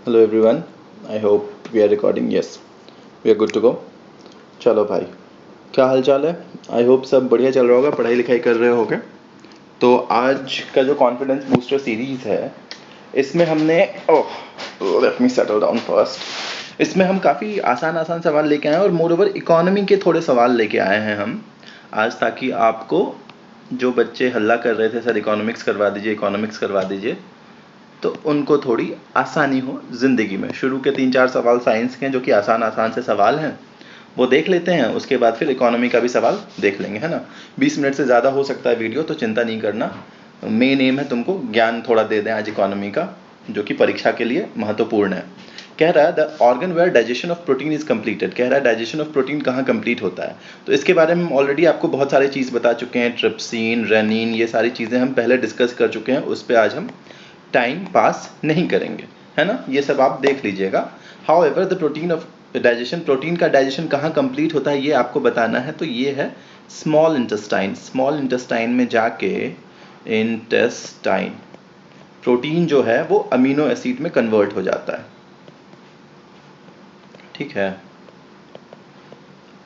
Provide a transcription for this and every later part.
Hello everyone, I hope we are recording. Yes, we are good to go. चलो भाई, क्या हाल चाल है? आई होप सब बढ़िया चल रहा होगा, पढ़ाई लिखाई कर रहे होगे. तो आज का जो कॉन्फिडेंस बूस्टर सीरीज़ है, इसमें हमने let me settle down first. इसमें हम काफ़ी आसान आसान सवाल लेके आए हैं और मोर ओवर इकोनॉमी के थोड़े सवाल लेके आए हैं हम आज, ताकि आपको जो बच्चे हल्ला कर रहे थे सर इकोनॉमिक्स करवा दीजिए इकोनॉमिक्स करवा दीजिए, तो उनको थोड़ी आसानी हो ज़िंदगी में. शुरू के 3-4 सवाल साइंस के हैं जो कि आसान आसान से सवाल हैं, वो देख लेते हैं. उसके बाद फिर इकोनॉमी का भी सवाल देख लेंगे, है ना. 20 मिनट से ज़्यादा हो सकता है वीडियो, तो चिंता नहीं करना. मेन एम है तुमको ज्ञान थोड़ा दे दें आज इकोनॉमी का, जो कि परीक्षा के लिए महत्वपूर्ण है. कह रहा है the organ where digestion of protein is completed. कह रहा है डाइजेशन ऑफ प्रोटीन कहाँ कंप्लीट होता है. तो इसके बारे में हम ऑलरेडी आपको बहुत सारी चीज़ बता चुके हैं. ट्रिप्सिन, रेनिन, ये सारी चीज़ें हम पहले डिस्कस कर चुके हैं. उस पर आज हम टाइम पास नहीं करेंगे, है ना. ये सब आप देख लीजिएगा. How ever the protein of digestion, protein का डाइजेशन कहाँ कंप्लीट होता है ये आपको बताना है. तो ये है स्मॉल इंटेस्टाइन. स्मॉल इंटेस्टाइन में जाके इंटेस्टाइन प्रोटीन जो है वो अमीनो एसिड में कन्वर्ट हो जाता है. ठीक है.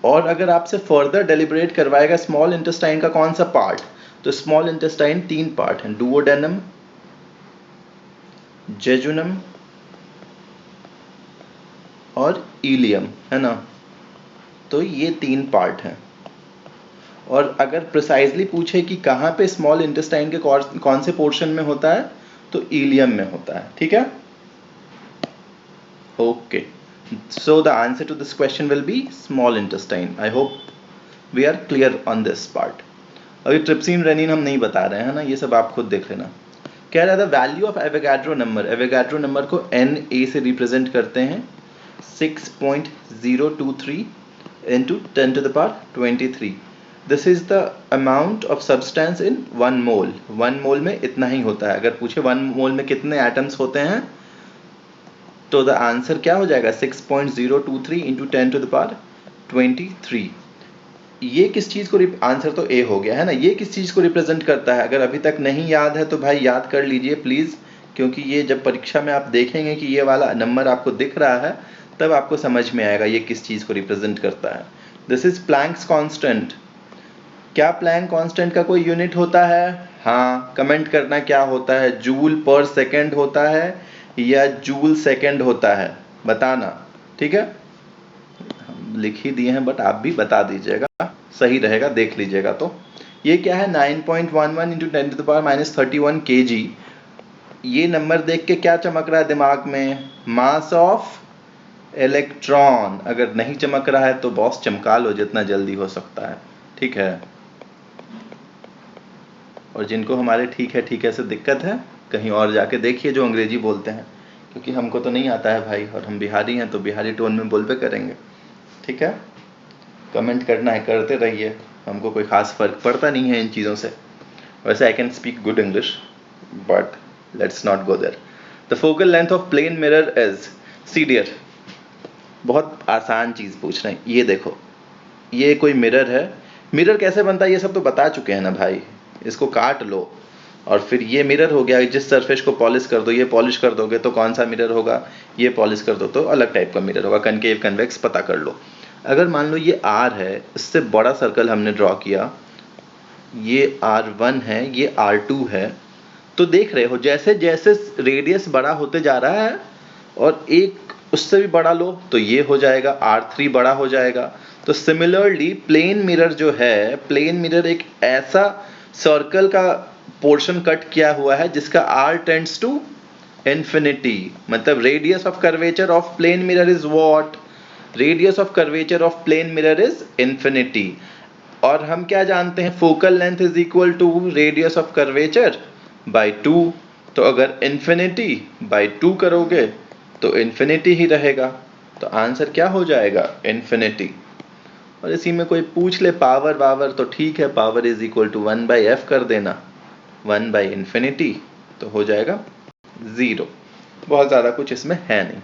और अगर आपसे फर्दर डेलिब्रेट करवाएगा स्मॉल इंटेस्टाइन का कौन सा पार्ट, तो स्मॉल इंटेस्टाइन 3 पार्ट हैं. डुओडेनम, जेजुनम और इलियम, है ना. तो ये 3 पार्ट हैं. और अगर प्रिसाइजली पूछे कि कहाँ पे स्मॉल इंटेस्टाइन के कौन से पोर्शन में होता है, तो इलियम में होता है. ठीक है. Okay, so the answer to this question will be small intestine. I hope we are clear on this part. अभी ट्रिप्सिन, रेनिन हम नहीं बता रहे हैं ना, ये सब आप खुद देख लेना. कह रहा था value of Avogadro number. Avogadro number को Na से रिप्रेजेंट करते हैं. 6.023 into 10 to the power 23. This is the amount of substance in 1 मोल. 1 मोल में इतना ही होता है. अगर पूछे 1 मोल में कितने एटम्स होते हैं, तो द आंसर क्या हो जाएगा 6.023 into 10 to the power 23. ये किस चीज़ को आंसर तो ए हो गया, है ना. ये किस चीज़ को रिप्रेजेंट करता है, अगर अभी तक नहीं याद है तो भाई याद कर लीजिए प्लीज़, क्योंकि ये जब परीक्षा में आप देखेंगे कि ये वाला नंबर आपको दिख रहा है, तब आपको समझ में आएगा ये किस चीज़ को रिप्रेजेंट करता है. This is Planck's constant. क्या प्लैंक कांस्टेंट का कोई यूनिट होता है? हाँ, कमेंट करना क्या होता है. जूल पर सेकेंड होता है या जूल सेकेंड होता है, बताना. ठीक है, लिख ही दिए हैं बट आप भी बता दीजिएगा, सही रहेगा, देख लीजिएगा. तो ये क्या है 9.11 into 10 to the power -31 kg. ये नंबर देख के क्या चमक रहा है दिमाग में? Mass of electron. अगर नहीं चमक रहा है तो बॉस चमका लो जितना जल्दी हो सकता है. ठीक है. और जिनको हमारे ठीक है से दिक्कत है, कहीं और जाके देखिए जो अंग्रेजी बोलते हैं, क्योंकि हमको तो नहीं आता है भाई, और हम बिहारी हैं तो बिहारी टोन में बोलबे करेंगे. ठीक है. कमेंट करना है, करते रहिए, हमको कोई खास फर्क पड़ता नहीं है इन चीज़ों से. वैसे I can speak good English but let's not go there. The focal length of plane mirror is. See dear, बहुत आसान चीज़ पूछ रहे हैं. ये देखो, ये कोई मिरर है. मिरर कैसे बनता है ये सब तो बता चुके हैं ना भाई. इसको काट लो और फिर ये मिरर हो गया. जिस सरफेस को पॉलिश कर दो, ये पॉलिश कर दोगे तो कौन सा मिरर होगा, ये पॉलिश कर दो तो अलग टाइप का मिरर होगा. कनकेव, कन्वेक्स पता कर लो. अगर मान लो ये R है, इससे बड़ा सर्कल हमने ड्रॉ किया, ये R1 है, ये R2 है, तो देख रहे हो जैसे जैसे रेडियस बड़ा होते जा रहा है, और एक उससे भी बड़ा लो तो ये हो जाएगा R3 बड़ा हो जाएगा. तो सिमिलरली प्लेन मिरर जो है, प्लेन मिरर एक ऐसा सर्कल का पोर्शन कट किया हुआ है जिसका R टेंड्स टू इंफिनिटी. मतलब radius of curvature of plane mirror is what? Radius of curvature of plane mirror is infinity. और हम क्या जानते हैं, focal length is equal to radius of curvature by 2. तो अगर इंफिनिटी बाय 2 करोगे तो इंफिनिटी ही रहेगा. तो आंसर क्या हो जाएगा? इंफिनिटी. और इसी में कोई पूछ ले पावर वावर तो ठीक है, power is equal to 1/f कर देना, 1/इंफिनिटी, तो हो जाएगा 0. बहुत ज़्यादा कुछ इसमें है नहीं.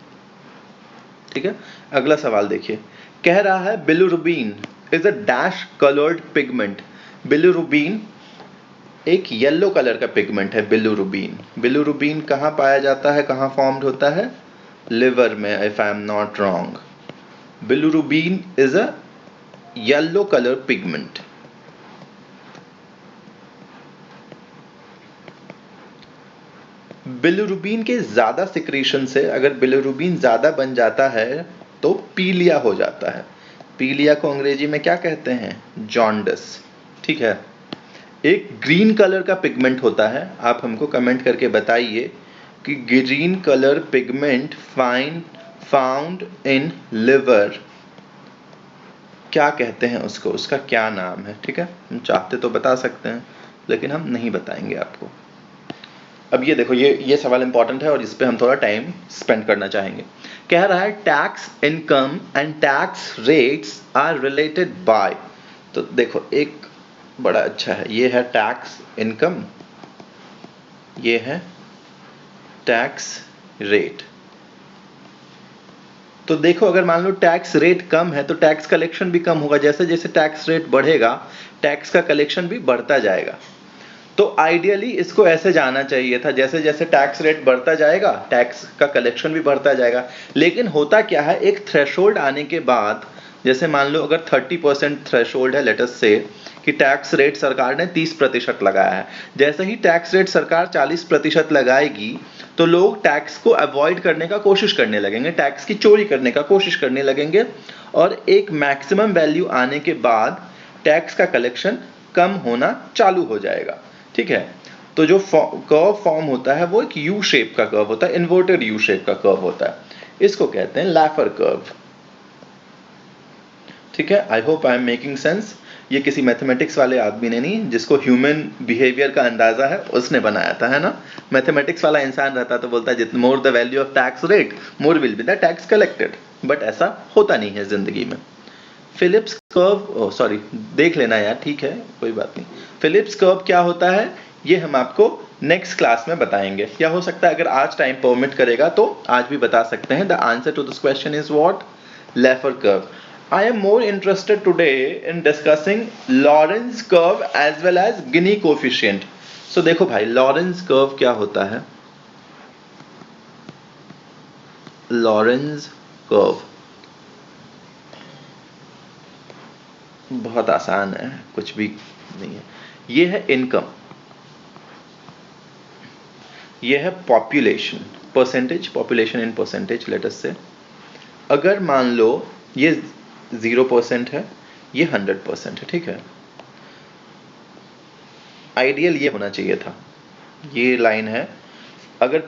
ठीक है. अगला सवाल देखिए. कह रहा है bilirubin is a dash coloured pigment. Bilirubin एक येलो कलर का पिगमेंट है. बिलिरुबिन, बिलिरुबिन कहाँ पाया जाता है, कहाँ फॉर्म्ड होता है? liver में, if I am not wrong. Bilirubin is a yellow color pigment. Bilirubin के ज़्यादा सिक्रीशन से अगर बिलिरुबिन ज़्यादा बन जाता है तो पीलिया हो जाता है। पीलिया को अंग्रेजी में क्या कहते हैं? जॉन्डिस। ठीक है। एक ग्रीन कलर का पिगमेंट होता है, आप हमको कमेंट करके बताइए कि green colour pigment found in liver, क्या कहते हैं उसको, उसका क्या नाम है? ठीक है, हम चाहते तो बता सकते हैं लेकिन हम नहीं बताएंगे आपको। अब ये देखो, ये सवाल इंपॉर्टेंट है और इस पे हम थोड़ा टाइम स्पेंड करना चाहेंगे। कह रहा है tax income and tax rates are related by. तो देखो एक बड़ा अच्छा है, ये है टैक्स इनकम, ये है टैक्स रेट। तो देखो अगर मान लो टैक्स रेट कम है तो टैक्स कलेक्शन भी कम होगा। जैसे जैसे टैक्स रेट बढ़ेगा टैक्स का कलेक्शन भी बढ़ता जाएगा। तो आइडियली इसको ऐसे जाना चाहिए था, जैसे जैसे टैक्स रेट बढ़ता जाएगा टैक्स का कलेक्शन भी बढ़ता जाएगा। लेकिन होता क्या है, एक थ्रेशोल्ड आने के बाद, जैसे मान लो अगर 30% थ्रेशोल्ड है, लेट अस से कि टैक्स रेट सरकार ने 30% लगाया है, जैसे ही टैक्स रेट सरकार 40% लगाएगी तो लोग टैक्स को अवॉइड करने का कोशिश करने लगेंगे, टैक्स की चोरी करने का कोशिश करने लगेंगे, और एक मैक्सिमम वैल्यू आने के बाद टैक्स का कलेक्शन कम होना चालू हो जाएगा। ठीक है। तो जो कर्व फॉर्म होता है वो एक यू शेप का कर्व होता है, इन्वर्टेड यू शेप का कर्व होता है। इसको कहते हैं लैफर कर्व। ठीक है, I hope I am making sense. ये किसी मैथमेटिक्स वाले आदमी ने नहीं, जिसको ह्यूमन बिहेवियर का अंदाजा है उसने बनाया था, है ना। मैथमेटिक्स वाला इंसान रहता तो बोलता जितना more the value of tax rate more will be the tax collected, but ऐसा होता नहीं है जिंदगी में। फिलिप्स कर्व, सॉरी देख लेना यार, ठीक है कोई बात नहीं। फिलिप्स कर्व क्या होता है ये हम आपको नेक्स्ट क्लास में बताएंगे, या हो सकता है अगर आज टाइम परमिट करेगा तो आज भी बता सकते हैं। The answer to this question is what? Laffer curve. I am more interested today in discussing Lorentz curve as well as Gini coefficient. So देखो भाई, Lorentz curve क्या होता है? Lorentz curve बहुत आसान है, कुछ भी नहीं है। ये है इनकम, ये है population, percentage, population in percentage let us से। अगर मान लो ये 0% है, ये 100% है। ठीक है, आइडियल ये होना चाहिए था, ये लाइन है। अगर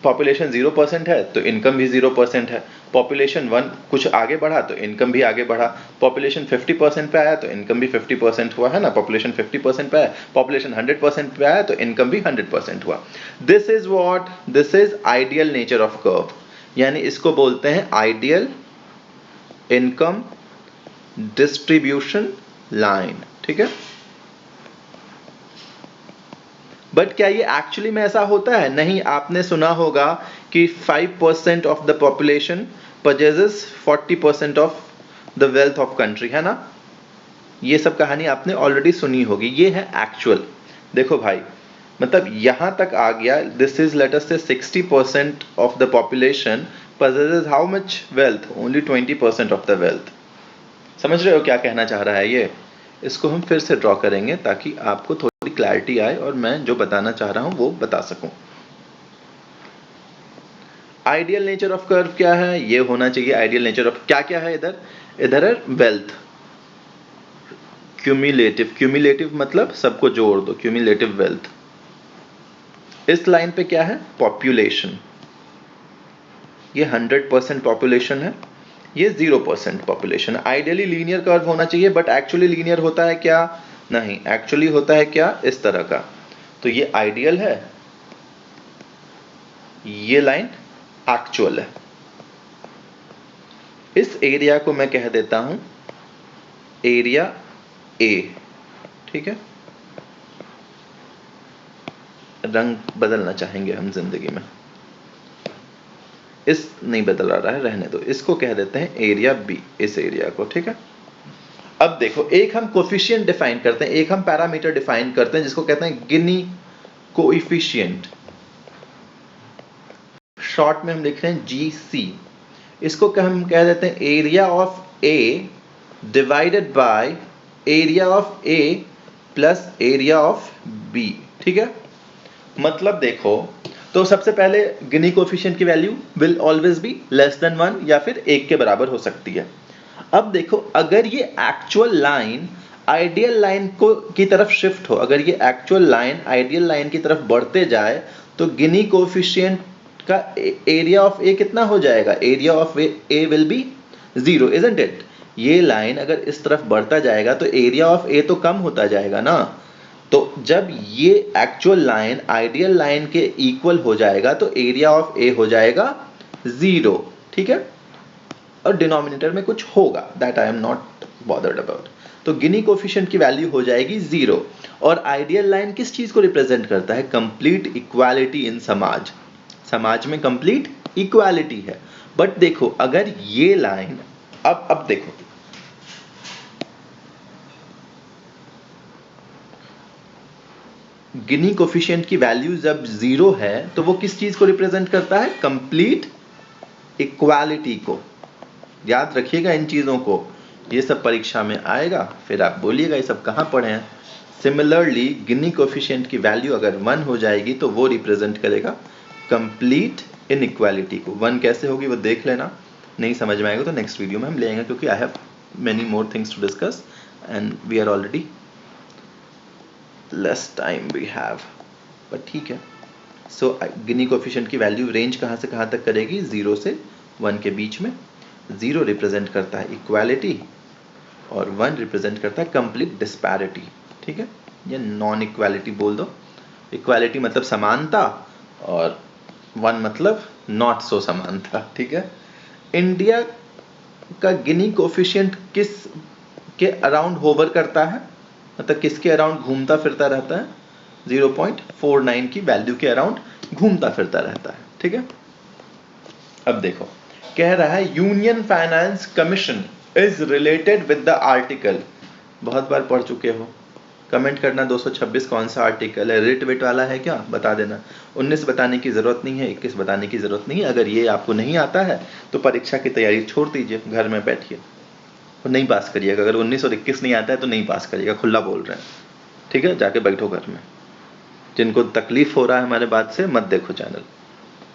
पॉपुलेशन 0% है तो इनकम भी 0% है। पॉपुलेशन 1 कुछ आगे बढ़ा तो इनकम भी आगे बढ़ा। पॉपुलेशन 50% पे आया तो इनकम भी 50% हुआ, है ना। पॉपुलेशन 50% पे आया, पॉपुलेशन 100% पे आया तो इनकम भी 100% हुआ। This is what, this is ideal nature of curve, यानी इसको बोलते हैं आइडियल इनकम डिस्ट्रीब्यूशन लाइन। ठीक है, बट क्या ये एक्चुअली में ऐसा होता है? नहीं। आपने सुना होगा कि 5% of the population purchases 40% of the wealth of country, है ना। ये सब कहानी आपने ऑलरेडी सुनी होगी, ये है एक्चुअल। देखो भाई, मतलब यहां तक आ गया, दिस इज लेट अस से 60% of the population possesses how much wealth? Only 20% of the wealth. समझ रहे हो क्या कहना चाह रहा है ये? इसको हम फिर से ड्रॉ करेंगे ताकि आपको थोड़ी क्लैरिटी आए और मैं जो बताना चाह रहा हूं वो बता सकूं। आइडियल नेचर ऑफ कर्व क्या है? ये होना चाहिए आइडियल नेचर ऑफ, क्या क्या है इधर? इधर है वेल्थ, क्यूमुलेटिव, क्यूमुलेटिव मतलब सबको जोड़ दो, क्यूमुलेटिव वेल्थ। इस लाइन पे क्या है? पॉपुलेशन। ये 100% पॉपुलेशन है, ये 0% पॉपुलेशन है। आइडियली लीनियर कर्व होना चाहिए, बट एक्चुअली लीनियर होता है क्या? नहीं, एक्चुअली होता है क्या? इस तरह का। तो ये आइडियल है, ये लाइन एक्चुअल है। इस एरिया को मैं कह देता हूं एरिया ए। ठीक है, रंग बदलना चाहेंगे हम जिंदगी में, इस नहीं बदल रहा है, रहने दो। इसको कह देते हैं एरिया बी, इस एरिया को। ठीक है, अब देखो, एक हम कोफिशिएंट डिफाइन करते हैं, एक हम पैरामीटर डिफाइन करते हैं जिसको कहते हैं गिनी कोएफिशिएंट। शॉर्ट में हम लिख रहे हैं GC। इसको हम कह देते हैं area of A divided by area of A plus area of B। ठीक है, मतलब देखो, तो सबसे पहले गिनी कोफिशिएंट की value will always be less than 1 या फिर 1 के बराबर हो सकती है। अब देखो, अगर ये एक्चुअल लाइन आइडियल लाइन को की तरफ शिफ्ट हो, अगर ये एक्चुअल लाइन आइडियल लाइन की तरफ बढ़ते जाए तो गिनी कोफिशिएंट का एरिया ऑफ ए कितना हो जाएगा? Area of A will be 0, isn't it? ये लाइन अगर इस तरफ बढ़ता जाएगा तो एरिया ऑफ ए तो कम होता जाएगा ना। तो जब ये एक्चुअल लाइन आइडियल लाइन के इक्वल हो जाएगा तो एरिया ऑफ ए हो जाएगा 0। ठीक है, और डिनोमिनेटर में कुछ होगा, that I am not bothered about. तो गिनी कोफिशिएंट की वैल्यू हो जाएगी 0। और आइडियल लाइन किस चीज को रिप्रेजेंट करता है? कंप्लीट इक्वालिटी इन समाज। समाज में कंप्लीट इक्वालिटी है। बट देखो, अगर ये लाइन अब देखो, गिनी कोफिशिएंट की वैल्यू जब 0 है तो वो किस चीज को रिप्रेजेंट करता है? कंप्लीट इक्वालिटी को। याद रखिएगा इन चीजों को, ये सब परीक्षा में आएगा, फिर आप बोलिएगा ये सब कहाँ पढ़े हैं। सिमिलरली गिनी कोफिशिएंट की वैल्यू अगर 1 हो जाएगी तो वो रिप्रेजेंट करेगा कंप्लीट इनइक्वालिटी को। 1 कैसे होगी वो देख लेना, नहीं समझ में आएगा तो नेक्स्ट वीडियो में हम ले आएंगे, क्योंकि I have many more things to discuss and we are already less time we have, but ठीक है। सो गिनी कोफिशिएंट की वैल्यू रेंज कहाँ से कहाँ तक करेगी? 0 से 1 के बीच में। 0 रिप्रेजेंट करता है इक्वालिटी और 1 रिप्रेजेंट करता है कंप्लीट डिस्पैरिटी। ठीक है, या नॉन इक्वालिटी बोल दो। इक्वालिटी मतलब समानता और 1 मतलब नॉट सो समानता। ठीक है, इंडिया का गिनी कोफिशिएंट किस के अराउंड होवर करता है, मतलब किसके अराउंड घूमता फिरता रहता है? 0.49 की वैल्यू के अराउंड घूमता फिरता रहता है। ठीक है, अब देखो, कह रहा है union finance commission is related with the article. बहुत बार पढ़ चुके हो, कमेंट करना 226 कौन सा आर्टिकल है, रिट विट वाला है क्या, बता देना। 19 बताने की जरूरत नहीं है, 21 बताने की जरूरत नहीं है। अगर ये आपको नहीं आता है तो परीक्षा की तैयारी छोड़ दीजिए, घर में बैठिए, तो नहीं पास करिएगा। अगर 19 और 21 नहीं आता है तो नहीं पास करिएगा, खुला बोल रहे हैं। ठीक है, जाके बैठो घर में। जिनको तकलीफ हो रहा है हमारे बात से, मत देखो चैनल,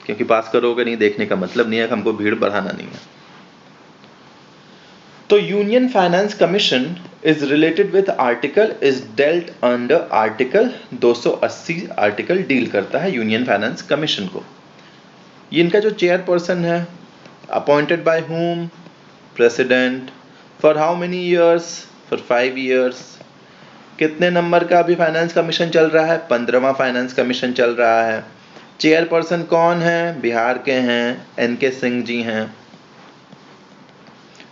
क्योंकि पास करोगे नहीं, देखने का मतलब नहीं है, हमको भीड़ बढ़ाना नहीं है। तो union finance commission is related with article is dealt under article 280। Article deal करता है यूनियन फाइनेंस कमीशन को। ये इनका जो चेयरपर्सन है, appointed by whom? President. For how many years? For 5 years. कितने नंबर का अभी फाइनेंस कमीशन चल रहा है? 15वां फाइनेंस कमीशन चल रहा है। चेयरपर्सन कौन है? बिहार के हैं, एनके सिंह जी हैं।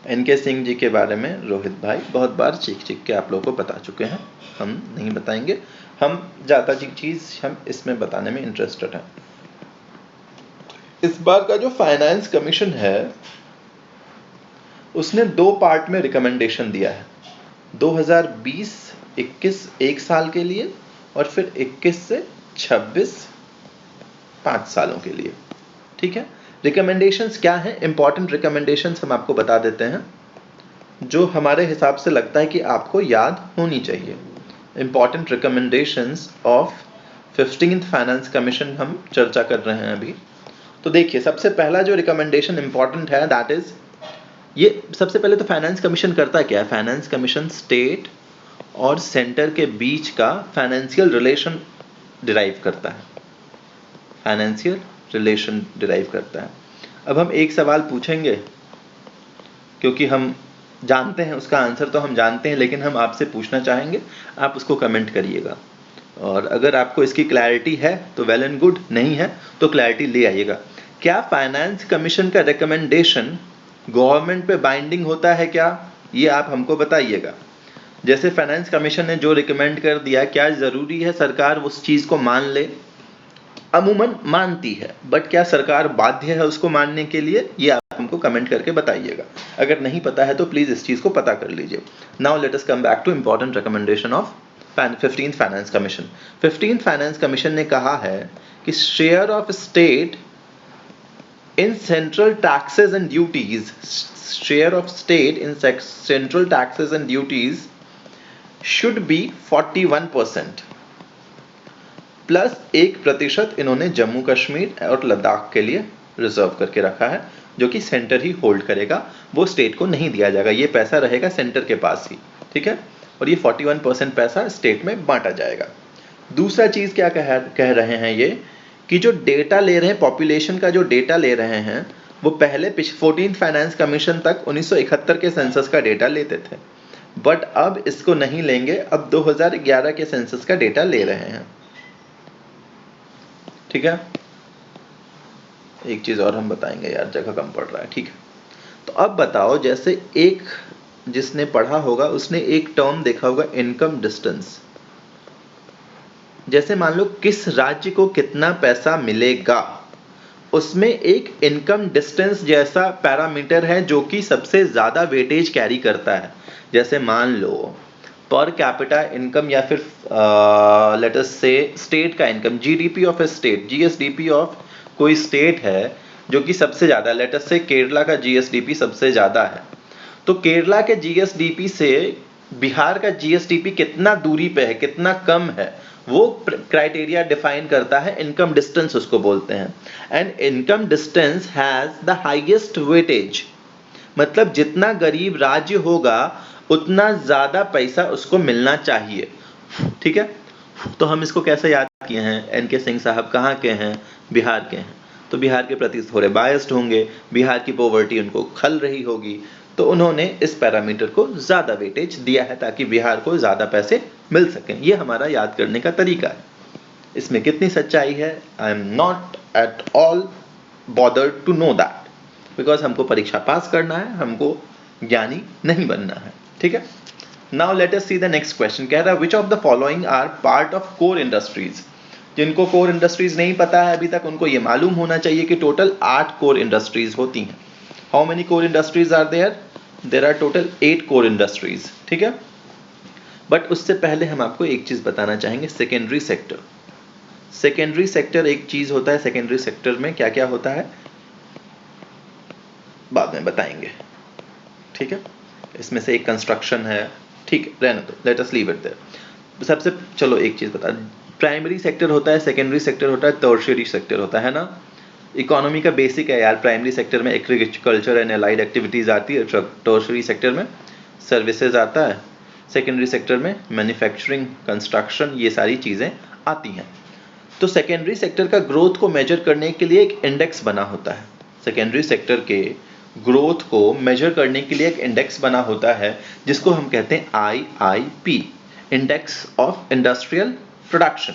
एनके सिंह जी के बारे में रोहित भाई बहुत बार चीख के आप लोगों को बता चुके हैं, हम नहीं बताएंगे। हम ज़्यादा चीज़ हम इसमें बताने में इंटरेस्टेड हैं। इस बार का जो फाइनेंस कमीशन है उसने 2 पार्ट में रिकमेंडेशन दिया है, 2020-21 1 साल के लिए और फिर 21 से 26 5 सालों के लिए। ठीक है, रिकमेंडेशंस क्या हैं? इंपॉर्टेंट रिकमेंडेशंस हम आपको बता देते हैं, जो हमारे हिसाब से लगता है कि आपको याद होनी चाहिए। Important recommendations of 15th finance commission हम चर्चा कर रहे हैं अभी। तो देखिए, सबसे पहला जो रिकमेंडेशन इंपॉर्टेंट है दैट इज, ये सबसे पहले तो फाइनेंस कमीशन करता क्या है? फाइनेंस कमीशन स्टेट और सेंटर के बीच का फाइनेंशियल रिलेशन डिराइव करता है। फाइनेंशियल रिलेशन डिराइव करता है। अब हम एक सवाल पूछेंगे, क्योंकि हम जानते हैं उसका आंसर, तो हम जानते हैं, लेकिन हम आपसे पूछना चाहेंगे, आप उसको कमेंट करिएगा। और अगर आपको इसकी क्लैरिटी है तो वेल एंड गुड, नहीं है तो क्लैरिटी ले आइएगा। क्या फाइनेंस कमीशन का रिकमेंडेशन गवर्नमेंट पे बाइंडिंग होता है क्या? ये आप हमको बताइएगा। जैसे फाइनेंस कमीशन ने जो रिकमेंड कर दिया, क्या ज़रूरी है सरकार उस चीज़ को मान ले? अमूमन मानती है, बट क्या सरकार बाध्य है उसको मानने के लिए? ये आप हमको कमेंट करके बताइएगा। अगर नहीं पता है तो प्लीज इस चीज को पता कर लीजिए। Now let us come back two important recommendation of 15th finance commission. 15th finance commission ने कहा है कि share of state in central taxes and duties, share of state in central taxes and duties should be 41%, plus 1% इन्होंने जम्मू कश्मीर और लद्दाख के लिए reserve करके रखा है, जो कि सेंटर ही होल्ड करेगा, वो स्टेट को नहीं दिया जाएगा, ये पैसा रहेगा सेंटर के पास ही, ठीक है। और ये 41% पैसा स्टेट में बांटा जाएगा। दूसरा चीज क्या कह रहे हैं ये, कि जो डेटा ले रहे हैं, पॉपुलेशन का जो डेटा ले रहे हैं, वो पहले 14th फाइनेंस कमीशन तक 1971 के सेंसस का डेटा लेते थे, बट अब इसको नहीं लेंगे, अब 2011 के सेंसस का डेटा ले रहे हैं, ठीक है। एक चीज और हम बताएंगे यार, जगह कम पड़ रहा है, ठीक है। तो अब बताओ, जैसे एक जिसने पढ़ा होगा उसने एक टर्म देखा होगा, इनकम डिस्टेंस। जैसे मान लो किस राज्य को कितना पैसा मिलेगा, उसमें एक इनकम डिस्टेंस जैसा पैरामीटर है जो कि सबसे ज्यादा वेटेज कैरी करता है। जैसे मान लो पर कैपिटा इनकम, या फिर लेट अस से स्टेट का income, GDP of A state, GSDP of कोई स्टेट है जो कि सबसे ज्यादा, लेट अस से केरला का जीएसडीपी सबसे ज्यादा है, तो केरला के जीएसडीपी से बिहार का जीएसडीपी कितना दूरी पे है, कितना कम है, वो क्राइटेरिया डिफाइन करता है, इनकम डिस्टेंस उसको बोलते हैं। And income distance has the highest weightage, मतलब जितना गरीब राज्य होगा उतना ज्यादा पैसा उसको मिलना चाहिए, ठीक है। तो हम इसको कैसे याद किए हैं, एनके सिंह साहब कहाँ के हैं, बिहार के हैं, तो बिहार के प्रति थोड़े बायस्ड होंगे, बिहार की पॉवर्टी उनको खल रही होगी, तो उन्होंने इस पैरामीटर को ज्यादा वेटेज दिया है ताकि बिहार को ज्यादा पैसे मिल सकें। ये हमारा याद करने का तरीका है। इसमें कितनी सच्चाई है, I am not at all bothered to know that, because हमको परीक्षा पास करना है, हमको ज्ञानी नहीं बनना है, ठीक है। Now let us see the next question. कह रहा है which of the following are part of core industries. जिनको कोर इंडस्ट्रीज नहीं पता है अभी तक, उनको ये मालूम होना चाहिए कि टोटल 8 कोर इंडस्ट्रीज होती हैं। How many core industries are there? There are total 8 core industries, ठीक है। बट उससे पहले हम आपको एक चीज बताना चाहेंगे, सेकेंडरी सेक्टर। सेकेंडरी सेक्टर एक चीज होता है, सेकेंडरी सेक्टर में क्या क्या होता है बाद में बताएंगे, ठीक है। इसमें से एक कंस्ट्रक्शन है, ठीक है, रहने दो, let us leave it there. सबसे चलो एक चीज बता, प्राइमरी सेक्टर होता है, सेकेंडरी सेक्टर होता है, टर्शियरी सेक्टर होता है ना। इकोनॉमी का बेसिक है यार, प्राइमरी सेक्टर में एग्रीकल्चर एंड एलाइड एक्टिविटीज आती है, टर्शियरी सेक्टर में सर्विसेज आता है, सेकेंडरी सेक्टर में मैन्युफैक्चरिंग, कंस्ट्रक्शन, ये सारी चीजें आती हैं। तो सेकेंडरी सेक्टर का ग्रोथ को मेजर करने के लिए एक इंडेक्स बना होता है। सेकेंडरी सेक्टर के ग्रोथ को मेजर करने के लिए एक इंडेक्स बना होता है जिसको हम कहते हैं IIP, index of industrial production.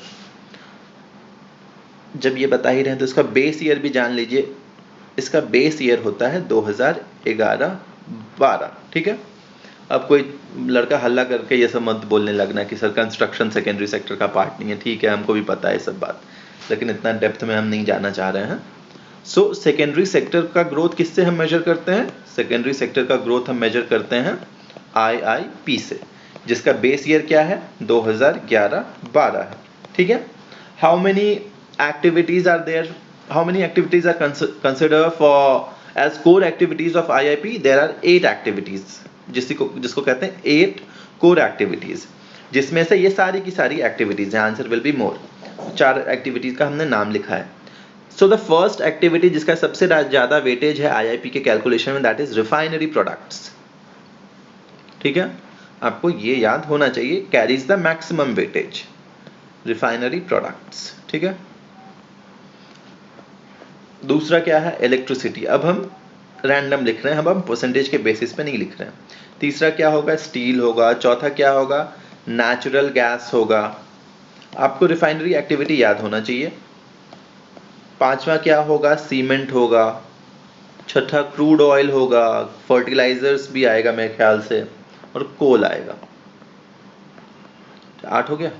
जब ये बता ही रहे हैं तो इसका बेस ईयर भी जान लीजिए, इसका बेस ईयर होता है 2011-12, ठीक है। अब कोई लड़का हल्ला करके ये सब मत बोलने लगना कि सर कंस्ट्रक्शन सेकेंडरी सेक्टर का पार्ट नहीं है, ठीक है, हमको भी पता है सब बात, लेकिन इतना डेप्थ में हम नहीं जाना चाह रहे हैं। सो सेकेंडरी सेक्टर का ग्रोथ किससे हम मेजर करते हैं? सेकेंडरी सेक्टर का ग्रोथ हम मेजर करते हैं IIP से, जिसका बेस ईयर क्या है? 2011-12 है, ठीक है। How many activities are there, how many activities are consider for as core activities of IIP? There are 8 activities, जिसको कहते हैं 8 कोर एक्टिविटीज, जिसमें से ये सारी की सारी एक्टिविटीज हैं। Answer will be more. 4 activities का हमने नाम लिखा है। सो द फर्स्ट एक्टिविटी जिसका सबसे ज्यादा वेटेज है IIP के कैलकुलेशन में, दैट इज रिफाइनरी प्रोडक्ट्स, ठीक है। आपको ये याद होना चाहिए, carries the maximum weightage, refinery products, ठीक है। दूसरा क्या है? इलेक्ट्रिसिटी। अब हम रैंडम लिख रहे हैं, हम परसेंटेज के बेसिस पे नहीं लिख रहे हैं। तीसरा क्या होगा? स्टील होगा। चौथा क्या होगा? नेचुरल गैस होगा। आपको रिफाइनरी एक्टिविटी याद होना चाहिए। पांचवा क्या होगा? सीमेंट होगा। छठा क्रूड ऑयल होगा, फर्टिलाइजर्स भी आएगा मेरे ख्याल से, और कोल आएगा। 8 हो गया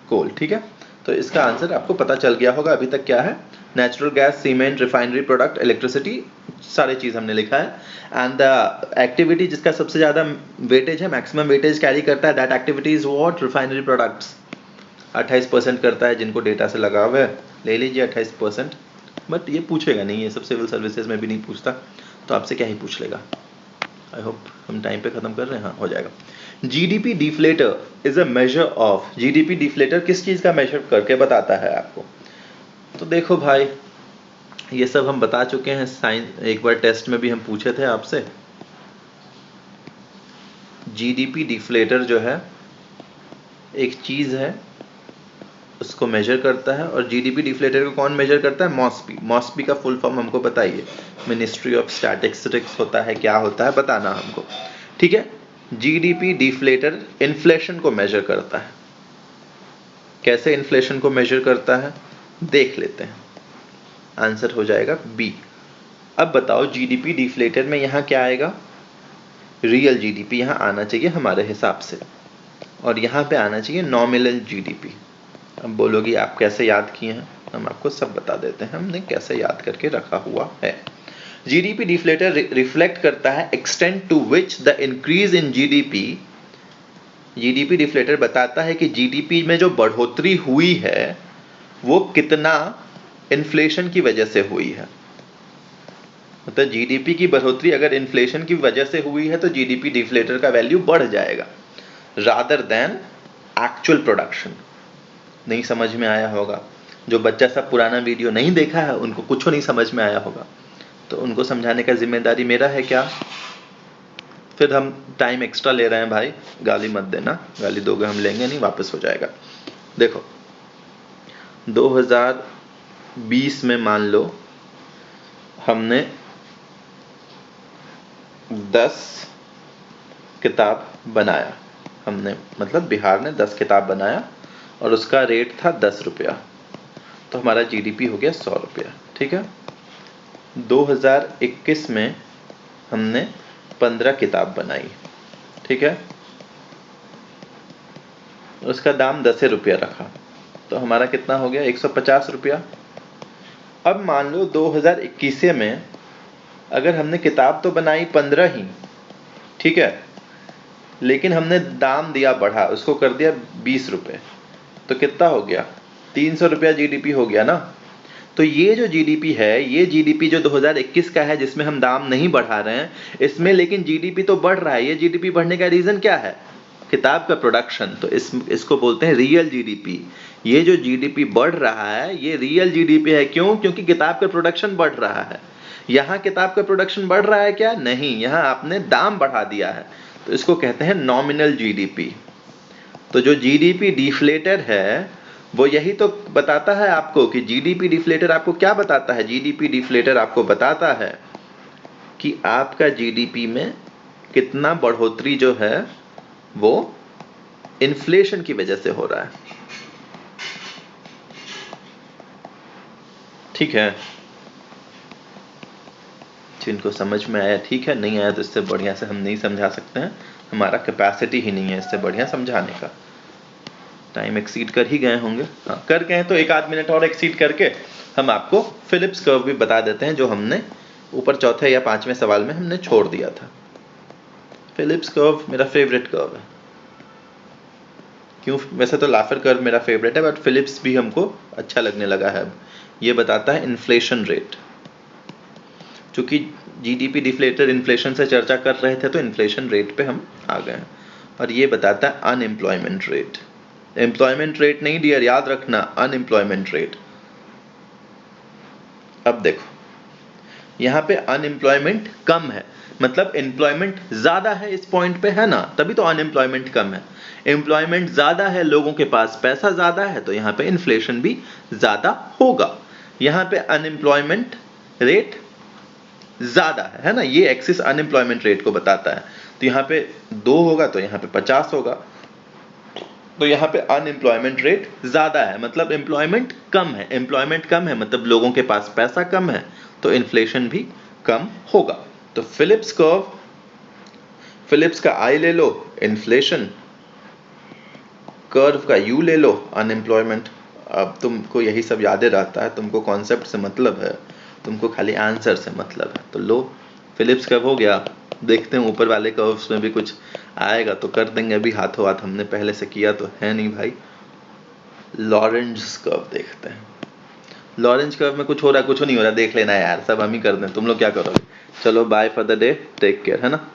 कोल, ठीक है। तो इसका आंसर आपको पता चल गया होगा अभी तक क्या है। Natural gas, cement, refinery product, electricity, सारी चीज हमने लिखा है। एंड द एक्टिविटी जिसका सबसे ज्यादा वेटेज है, मैक्सिमम वेटेज कैरी करता है, that activity is what? Refinery products. 28% करता है, जिनको डेटा से लगा हुआ है ले लीजिए 28%। बट ये पूछेगा नहीं, ये सब सिविल सर्विसेज में भी नहीं पूछता, तो आपसे क्या ही पूछ लेगा। आई होप हम टाइम पे खत्म कर रहे हैं, हाँ हो जाएगा। GDP deflator is a measure of, GDP deflator किस चीज का मेजर करके बताता है आपको? तो देखो भाई, ये सब हम बता चुके हैं, साइंस एक बार टेस्ट में भी हम पूछे थे आपसे। जीडीपी डिफ्लेटर जो है एक चीज है, उसको मेजर करता है। और जीडीपी डिफ्लेटर को कौन मेजर करता है? मॉस्पी। मॉस्पी का फुल फॉर्म हमको बताइए। मिनिस्ट्री ऑफ स्टैटिस्टिक्स होता है, क्या होता है बताना हमको, ठीक है। जीडीपी डिफ्लेटर इन्फ्लेशन को मेजर करता है। कैसे इन्फ्लेशन को मेजर करता है देख लेते हैं, आंसर हो जाएगा बी। अब बताओ जीडीपी डिफ्लेटर में यहाँ क्या आएगा? रियल जीडीपी यहाँ आना चाहिए हमारे हिसाब से, और यहाँ पे आना चाहिए नॉमिनल जीडीपी। अब बोलोगी आप कैसे याद किए हैं, हम आपको सब बता देते हैं हमने कैसे याद करके रखा हुआ है। जीडीपी डिफ्लेटर रिफ्लेक्ट करता है extent to which the increase in GDP, GDP deflator बताता है कि जीडीपी में जो बढ़ोतरी हुई है वो कितना इन्फ्लेशन की वजह से हुई है। मतलब जीडीपी की बढ़ोतरी अगर इन्फ्लेशन की वजह से हुई है तो जीडीपी डिफ्लेटर का वैल्यू बढ़ जाएगा, रादर देन एक्चुअल प्रोडक्शन। नहीं समझ में आया होगा, जो बच्चा सब पुराना वीडियो नहीं देखा है उनको कुछ नहीं समझ में आया होगा, तो उनको समझाने का जिम्मेदारी मेरा है क्या? फिर हम टाइम एक्स्ट्रा ले रहे हैं भाई, गाली मत देना, गाली दोगे हम लेंगे नहीं, वापस हो जाएगा। देखो 2020 में मान लो हमने 10 किताब बनाया, हमने मतलब बिहार ने 10 किताब बनाया और उसका रेट था 10 रुपया, तो हमारा जीडीपी हो गया 100 रुपया, ठीक है। 2021 में हमने 15 किताब बनाई, ठीक है, उसका दाम 10 रुपया रखा, तो हमारा कितना हो गया? 150 रुपया। अब मान लो 2021 में अगर हमने किताब तो बनाई 15 ही, ठीक है, लेकिन हमने दाम दिया बढ़ा, उसको कर दिया 20 रुपये, तो कितना हो गया? 300 रुपया जीडीपी हो गया ना। तो ये जो जीडीपी है, ये जीडीपी जो 2021 का है जिसमें हम दाम नहीं बढ़ा रहे हैं, इसमें लेकिन जीडीपी तो बढ़ रहा है। ये जीडीपी बढ़ने का रीजन क्या है? किताब का प्रोडक्शन। तो इसको बोलते हैं रियल जीडीपी। ये जो जीडीपी बढ़ रहा है ये रियल जीडीपी है। क्यों? क्योंकि किताब का प्रोडक्शन बढ़ रहा है। यहाँ किताब का प्रोडक्शन बढ़ रहा है क्या? नहीं, यहाँ आपने दाम बढ़ा दिया है, तो इसको कहते हैं नॉमिनल जीडीपी। तो जो जीडीपी डिफ्लेटर है वो यही तो बताता है आपको कि जीडीपी डिफ्लेटर आपको क्या बताता है? जीडीपी डिफ्लेटर आपको बताता है कि आपका जीडीपी में कितना बढ़ोतरी जो है वो इन्फ्लेशन की वजह से हो रहा है, ठीक है। जिनको समझ में आया ठीक है, नहीं आया तो इससे बढ़िया से हम नहीं समझा सकते हैं, हमारा कैपेसिटी ही नहीं है इससे बढ़िया समझाने का। टाइम एक्सीड कर ही गए होंगे, हाँ कर गए, तो 1 आध मिनट और एक्सीड करके हम आपको फिलिप्स कर्व भी बता देते हैं, जो हमने ऊपर चौथे या 5वें सवाल में हमने छोड़ दिया था। फिलिप्स कर्व मेरा फेवरेट कर्व है। क्यों? वैसे तो लाफर कर्व मेरा फेवरेट है, बट फिलिप्स भी हमको अच्छा लगने लगा है अब। ये बताता है इन्फ्लेशन रेट। चूंकि जीडीपी डिफ्लेटर इन्फ्लेशन से चर्चा कर रहे थे तो इन्फ्लेशन रेट पे हम आ गए हैं। और ये बताता है अनएम्प्लॉयमेंट रेट। एम्प्लॉयमेंट रेट नहीं डियर, याद रखना, अनएम्प्लॉयमेंट रेट। अब देखो यहाँ पे अनएम्प्लॉयमेंट कम है, मतलब एम्प्लॉयमेंट ज्यादा है इस पॉइंट पे, है ना, तभी तो अनएम्प्लॉयमेंट कम है। एम्प्लॉयमेंट ज्यादा है, लोगों के पास पैसा ज्यादा है, तो यहाँ पे इन्फ्लेशन भी ज्यादा होगा। यहाँ पे अनएम्प्लॉयमेंट रेट ज्यादा है ना, ये एक्सिस अनएम्प्लॉयमेंट रेट को बताता है। तो यहाँ पे 2 होगा तो यहाँ पे 50 होगा, तो यहाँ पे अनएम्प्लॉयमेंट रेट ज्यादा है, मतलब एम्प्लॉयमेंट कम है। एम्प्लॉयमेंट कम है मतलब लोगों के पास पैसा कम है, तो इन्फ्लेशन भी कम होगा। तो फिलिप्स कर्व, फिलिप्स का आई ले लो इन्फ्लेशन, कर्व का यू ले लो अनएम्प्लॉयमेंट। अब तुमको यही सब यादें रहता है, तुमको कॉन्सेप्ट से मतलब है, तुमको खाली आंसर से मतलब है। तो लो फिलिप्स कर्व हो गया। देखते हैं ऊपर वाले कर्व्स में भी कुछ आएगा तो कर देंगे, अभी हाथों हाथ हमने पहले से किया तो है नहीं भाई। लॉरेंट्ज़ कर्व देखते हैं। लॉरेंज कर्व में कुछ हो रहा है, कुछ नहीं हो रहा, देख लेना यार, सब हम ही कर दें, तुम लोग क्या करोगे। चलो bye for the day, take care, है ना।